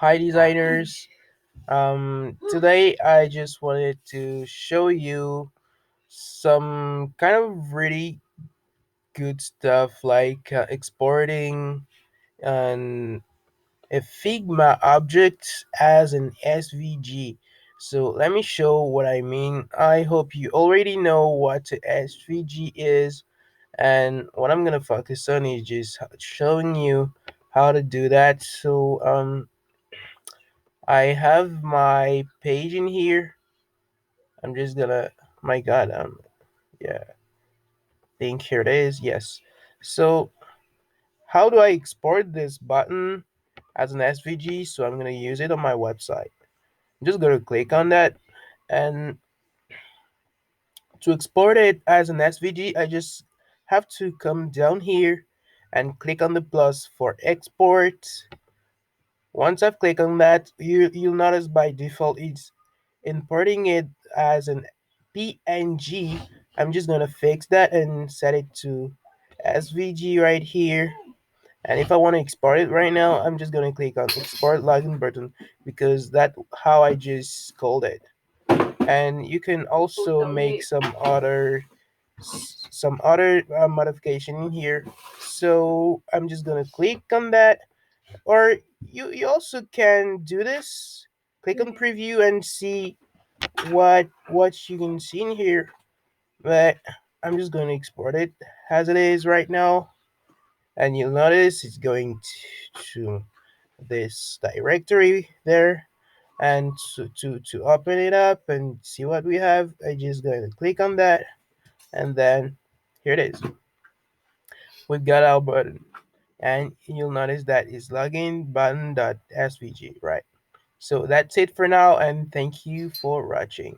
Hi designers. Today I just wanted to show you some kind of really good stuff like exporting an a Figma object as an SVG. So let me show what I mean. I hope you already know what a SVG is, and what I'm gonna focus on is just showing you how to do that. So I have my page in here. I'm just gonna, my God, yeah, think here it is. Yes. So how do I export this button as an SVG? So I'm gonna use it on my website. I'm just gonna click on that, and to export it as an SVG, I just have to come down here and click on the plus for export. Once I've clicked on that, you'll notice by default it's importing it as an PNG. I'm just gonna fix that and set it to SVG right here. And if I want to export it right now, I'm just gonna click on export login button because that's how I just called it. And you can also make some other modification in here. So I'm just gonna click on that, or you also can do this. Click on preview and see what you can see in here. But I'm just going to export it as it is right now, and you'll notice it's going to this directory there. And to open it up and see what we have, I just going to click on that, and then here it is. We've got our button, and you'll notice that is login button.svg, right? So that's it for now, and thank you for watching.